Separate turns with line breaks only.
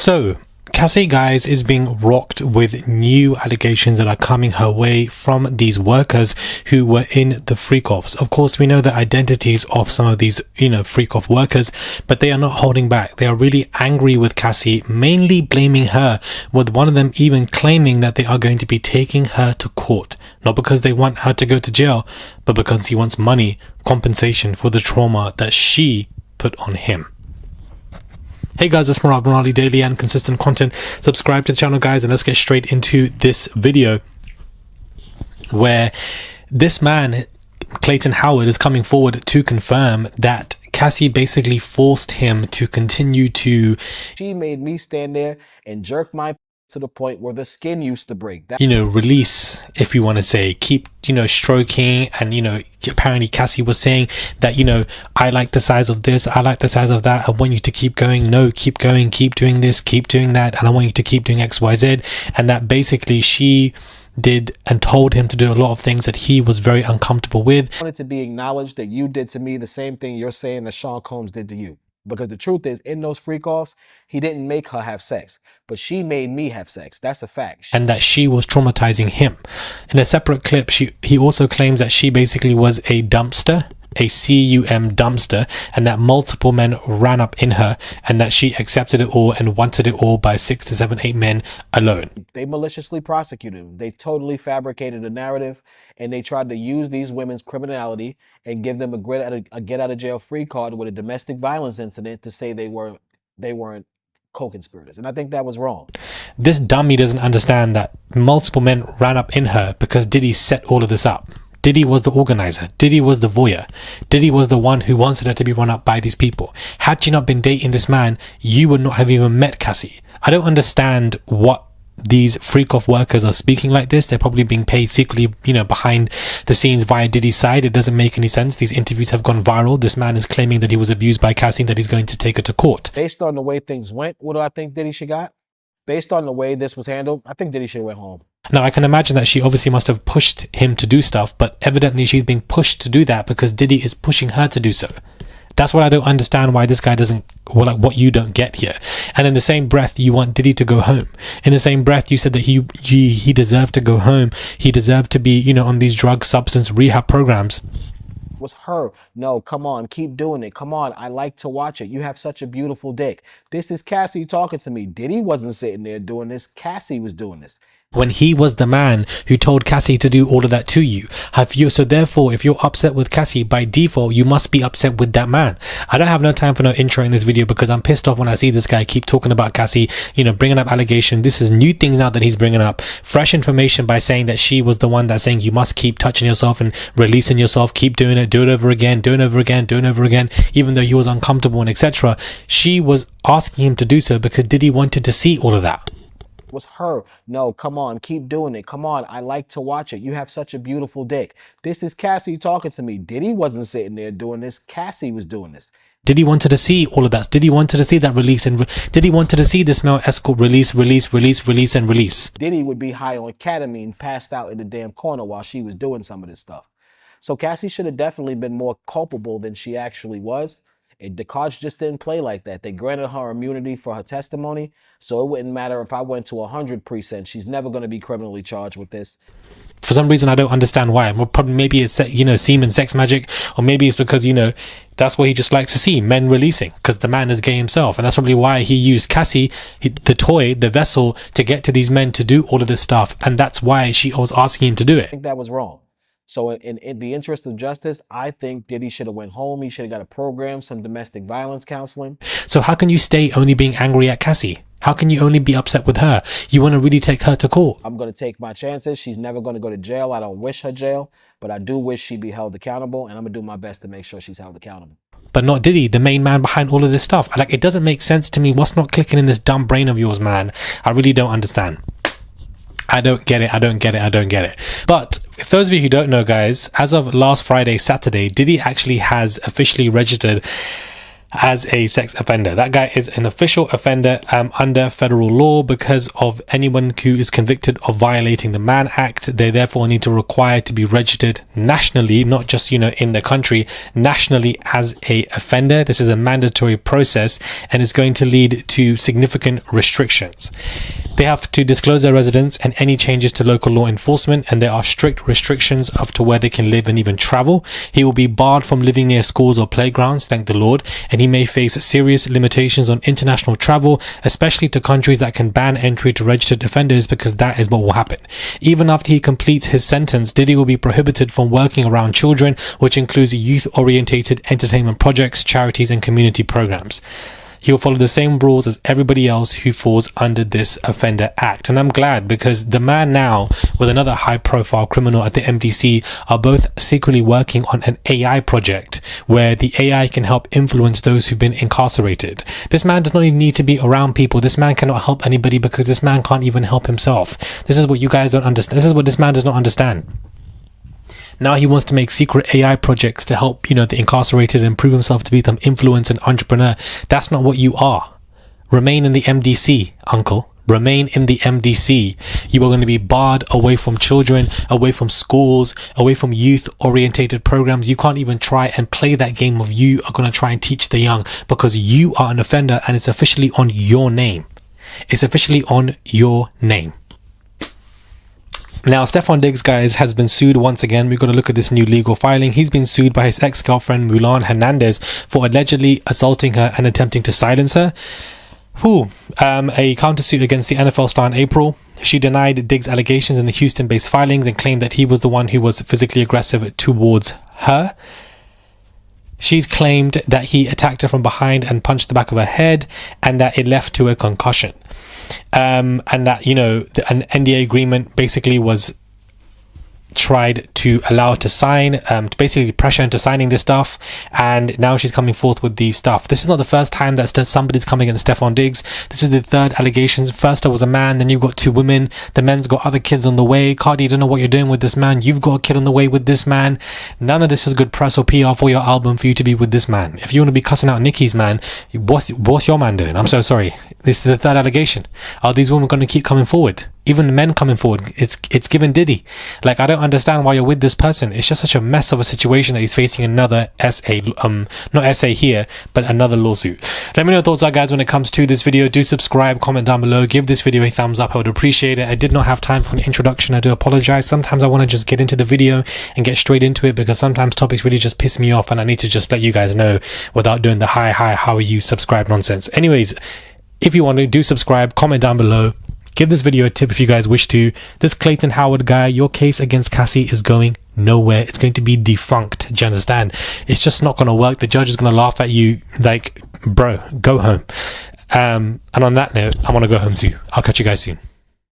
So Cassie, guys, is being rocked with new allegations that are coming her way from these workers who were in the freak-offs. Of course, we know the identities of some of these, freak-off workers, but they are not holding back. They are really angry with Cassie, mainly blaming her, with one of them even claiming that they are going to be taking her to court. Not because they want her to go to jail, but because he wants money, compensation for the trauma that she put on him. Hey guys, it's Morali daily and consistent content. Subscribe to the channel, guys, and let's get straight into this video where this man, Clayton Howard, is coming forward to confirm that Cassie basically forced him to continue to...
She made me stand there and jerk my to the point where the skin used to break.
Release, if you want to say, keep, stroking. And, apparently Cassie was saying that, I like the size of this, I like the size of that, I want you to keep going, no, keep going, keep doing this, keep doing that, and I want you to keep doing X, Y, Z. And that basically she did and told him to do a lot of things that he was very uncomfortable with.
I wanted to be acknowledged that you did to me the same thing you're saying that Sean Combs did to you. Because the truth is, in those freak-offs, he didn't make her have sex, but she made me have sex. That's a fact.
And that she was traumatizing him. In a separate clip, he also claims that she basically was a dumpster, a CUM dumpster, and that multiple men ran up in her, and that she accepted it all and wanted it all by 6 to 7, 8 men alone.
They maliciously prosecuted him. They totally fabricated a narrative, and they tried to use these women's criminality and give them a get out of jail free card with a domestic violence incident to say they weren't co-conspirators. And I think that was wrong.
This dummy doesn't understand that multiple men ran up in her because Diddy set all of this up. Diddy was the organizer. Diddy was the voyeur. Diddy was the one who wanted her to be run up by these people. Had she not been dating this man, you would not have even met Cassie. I don't understand what these freak-off workers are speaking like this. They're probably being paid secretly, behind the scenes via Diddy's side. It doesn't make any sense. These interviews have gone viral. This man is claiming that he was abused by Cassie and that he's going to take her to court.
Based on the way things went, what do I think Diddy should got? Based on the way this was handled, I think Diddy should have went home.
Now, I can imagine that she obviously must have pushed him to do stuff, but evidently she's being pushed to do that because Diddy is pushing her to do so. That's what I don't understand, why this guy doesn't, what you don't get here. And in the same breath, you want Diddy to go home. In the same breath, you said that he deserved to go home. He deserved to be, on these drug substance rehab programs.
Was her. No, come on, keep doing it. Come on, I like to watch it. You have such a beautiful dick. This is Cassie talking to me. Diddy wasn't sitting there doing this. Cassie was doing this.
When he was the man who told Cassie to do all of that to you. So therefore, if you're upset with Cassie, by default, you must be upset with that man. I don't have no time for no intro in this video because I'm pissed off when I see this guy keep talking about Cassie, bringing up allegation. This is new things now that he's bringing up. Fresh information by saying that she was the one that's saying you must keep touching yourself and releasing yourself, keep doing it, do it over again, do it over again, do it over again, even though he was uncomfortable and etc. She was asking him to do so because Diddy wanted to see all of that.
Was her. No, come on, keep doing it. Come on, I like to watch it. You have such a beautiful dick. This is Cassie talking to me. Diddy wasn't sitting there doing this. Cassie was doing this.
Diddy wanted to see all of that. Diddy wanted to see that release, and Diddy wanted to see this male escort release, and release.
Diddy would be high on ketamine, passed out in the damn corner while she was doing some of this stuff. So Cassie should have definitely been more culpable than she actually was. The cards just didn't play like that. They granted her immunity for her testimony, so it wouldn't matter if I went to 100 precincts. She's never going to be criminally charged with this.
For some reason, I don't understand why. Maybe it's, semen sex magic, or maybe it's because, that's what he just likes to see, men releasing, because the man is gay himself. And that's probably why he used Cassie, the toy, the vessel, to get to these men to do all of this stuff. And that's why she was asking him to do it.
I think that was wrong. So in the interest of justice, I think Diddy should have went home. He should have got a program, some domestic violence counseling.
So how can you stay only being angry at Cassie? How can you only be upset with her? You want to really take her to court.
I'm going to take my chances. She's never going to go to jail. I don't wish her jail, but I do wish she be held accountable, and I'm going to do my best to make sure she's held accountable.
But not Diddy, the main man behind all of this stuff. It doesn't make sense to me. What's not clicking in this dumb brain of yours, man? I really don't understand. I don't get it. But if those of you who don't know, guys, as of last Friday, Saturday, Diddy actually has officially registered as a sex offender. That guy is an official offender under federal law because of anyone who is convicted of violating the Mann Act. They therefore need to require to be registered nationally, not just, in the country, nationally as a offender. This is a mandatory process and it's going to lead to significant restrictions. They have to disclose their residence and any changes to local law enforcement, and there are strict restrictions as to where they can live and even travel. He will be barred from living near schools or playgrounds, thank the Lord, and he may face serious limitations on international travel, especially to countries that can ban entry to registered offenders, because that is what will happen. Even after he completes his sentence, Diddy will be prohibited from working around children, which includes youth-orientated entertainment projects, charities, and community programs. He'll follow the same rules as everybody else who falls under this Offender Act. And I'm glad, because the man now with another high profile criminal at the MDC are both secretly working on an AI project where the AI can help influence those who've been incarcerated. This man does not even need to be around people. This man cannot help anybody because this man can't even help himself. This is what you guys don't understand. This is what this man does not understand. Now he wants to make secret AI projects to help, the incarcerated and prove himself to be some influencer and entrepreneur. That's not what you are. Remain in the MDC, uncle. Remain in the MDC. You are going to be barred away from children, away from schools, away from youth-orientated programs. You can't even try and play that game of you are going to try and teach the young, because you are an offender and it's officially on your name. It's officially on your name. Now, Stefan Diggs, guys, has been sued once again. We've got to look at this new legal filing. He's been sued by his ex-girlfriend, Mulan Hernandez, for allegedly assaulting her and attempting to silence her. A countersuit against the NFL star in April. She denied Diggs' allegations in the Houston-based filings and claimed that he was the one who was physically aggressive towards her. She's claimed that he attacked her from behind and punched the back of her head, and that it left to a concussion. And that, an NDA agreement basically was tried to allow her to sign, to basically pressure into signing this stuff, and now she's coming forth with the stuff. This is not the first time that somebody's coming against Stefan Diggs. This is the third allegations. First there was a man, then you've got two women. The man's got other kids on the way. Cardi, you don't know what you're doing with this man. You've got a kid on the way with this man. None of this is good press or PR for your album for you to be with this man. If you want to be cussing out Nicki's man, what's your man doing? I'm so sorry. This is the third allegation. Are these women going to keep coming forward? Even the men coming forward, it's given Diddy. I don't understand why you're with this person. It's just such a mess of a situation that he's facing another not SA here, but another lawsuit. Let me know your thoughts are, guys, when it comes to this video. Do subscribe, comment down below, give this video a thumbs up. I would appreciate it. I did not have time for an introduction. I do apologize. Sometimes I want to just get into the video and get straight into it, because sometimes topics really just piss me off and I need to just let you guys know without doing the hi, how are you, subscribe nonsense. Anyways, if you want to, do subscribe, comment down below. Give this video a tip if you guys wish to. This Clayton Howard guy, your case against Cassie is going nowhere. It's going to be defunct. Do you understand? It's just not going to work. The judge is going to laugh at you like, bro, go home. And on that note, I want to go home too. I'll catch you guys soon.